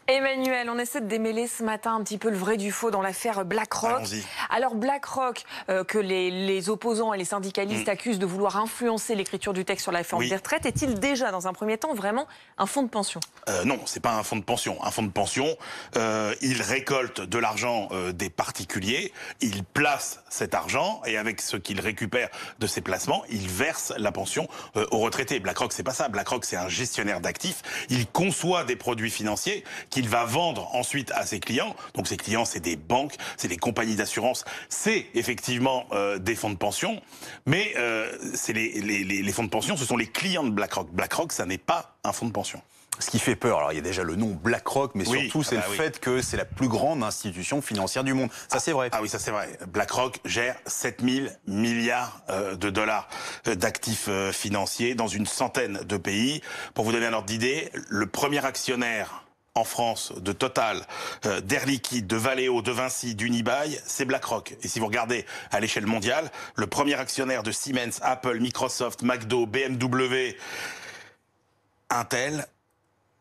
Emmanuel, on essaie de démêler ce matin un petit peu le vrai du faux dans l'affaire BlackRock. Alors BlackRock, que les opposants et les syndicalistes accusent de vouloir influencer l'écriture du texte sur la réforme des retraites, est-il déjà, dans un premier temps, vraiment un fonds de pension? Non, c'est pas un fonds de pension. Un fonds de pension, il récolte de l'argent des particuliers, il place cet argent et avec ce qu'il récupère de ces placements, il verse la pension aux retraités. BlackRock, c'est pas ça. BlackRock, c'est un gestionnaire d'actifs. Il conçoit des produits financiers qu'il va vendre ensuite à ses clients. Donc ses clients, c'est des banques, c'est des compagnies d'assurance, c'est effectivement des fonds de pension, mais c'est les fonds de pension, ce sont les clients de BlackRock. BlackRock, ça n'est pas un fonds de pension. Ce qui fait peur, alors il y a déjà le nom BlackRock, mais surtout c'est le fait que c'est la plus grande institution financière du monde. Ça c'est vrai. Ah oui, ça c'est vrai. BlackRock gère 7000 milliards de dollars d'actifs financiers dans une centaine de pays. Pour vous donner un ordre d'idée, le premier actionnaire en France de Total, d'Air Liquide, de Valeo, de Vinci, d'Unibail, c'est BlackRock. Et si vous regardez à l'échelle mondiale, le premier actionnaire de Siemens, Apple, Microsoft, McDo, BMW, Intel,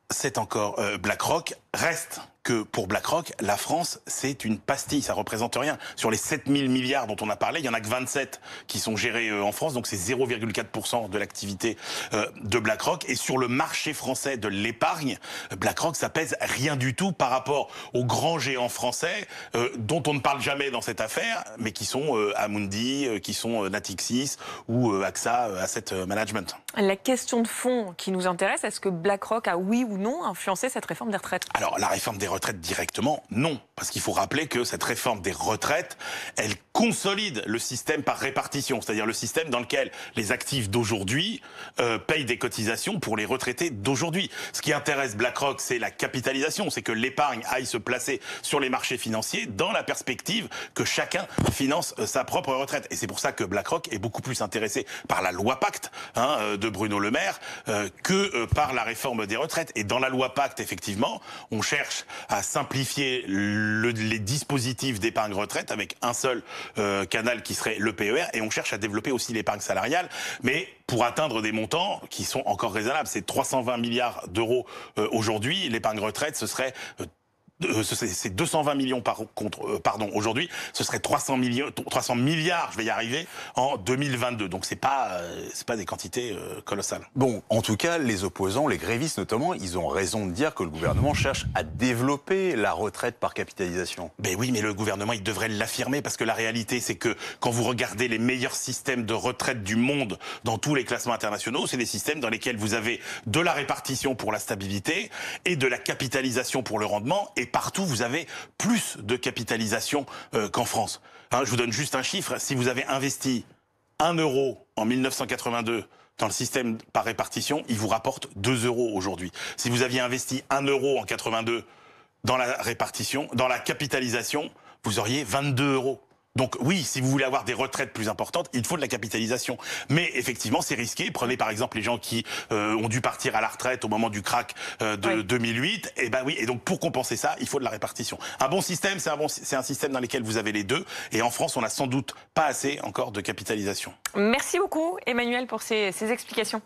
c'est encore BlackRock. Reste que pour BlackRock, la France, c'est une pastille, ça représente rien. Sur les 7000 milliards dont on a parlé, il y en a que 27 qui sont gérés en France, donc c'est 0,4% de l'activité de BlackRock. Et sur le marché français de l'épargne, BlackRock, ça pèse rien du tout par rapport aux grands géants français dont on ne parle jamais dans cette affaire, mais qui sont Amundi, qui sont Natixis ou AXA Asset Management. La question de fond qui nous intéresse, est-ce que BlackRock a oui ou non influencé cette réforme des retraites? Alors, la réforme des retraites directement, non. Parce qu'il faut rappeler que cette réforme des retraites, elle consolide le système par répartition. C'est-à-dire le système dans lequel les actifs d'aujourd'hui payent des cotisations pour les retraités d'aujourd'hui. Ce qui intéresse BlackRock, c'est la capitalisation. C'est que l'épargne aille se placer sur les marchés financiers dans la perspective que chacun finance sa propre retraite. Et c'est pour ça que BlackRock est beaucoup plus intéressé par la loi Pacte de Bruno Le Maire que par la réforme des retraites. Et dans la loi Pacte, effectivement, on cherche à simplifier les dispositifs d'épargne retraite avec un seul canal qui serait le PER, et on cherche à développer aussi l'épargne salariale, mais pour atteindre des montants qui sont encore raisonnables. C'est 320 milliards d'euros aujourd'hui. L'épargne retraite, ce serait... c'est 220 millions pardon, aujourd'hui, ce serait 300 milliards, je vais y arriver, en 2022. Donc c'est pas des quantités colossales. Bon, en tout cas, les opposants, les grévistes notamment, ils ont raison de dire que le gouvernement cherche à développer la retraite par capitalisation. Ben oui, mais le gouvernement, il devrait l'affirmer, parce que la réalité, c'est que quand vous regardez les meilleurs systèmes de retraite du monde dans tous les classements internationaux, c'est des systèmes dans lesquels vous avez de la répartition pour la stabilité et de la capitalisation pour le rendement, et partout, vous avez plus de capitalisation qu'en France. Je vous donne juste un chiffre. Si vous avez investi 1 euro en 1982 dans le système par répartition, il vous rapporte 2 euros aujourd'hui. Si vous aviez investi 1 euro en 82 dans la répartition, dans la capitalisation, vous auriez 22 euros. Donc oui, si vous voulez avoir des retraites plus importantes, il faut de la capitalisation. Mais effectivement, c'est risqué. Prenez par exemple les gens qui ont dû partir à la retraite au moment du krach de 2008. Et ben oui, et donc pour compenser ça, il faut de la répartition. Un bon système, c'est un système dans lequel vous avez les deux. Et en France, on n'a sans doute pas assez encore de capitalisation. Merci beaucoup, Emmanuel, pour ces explications.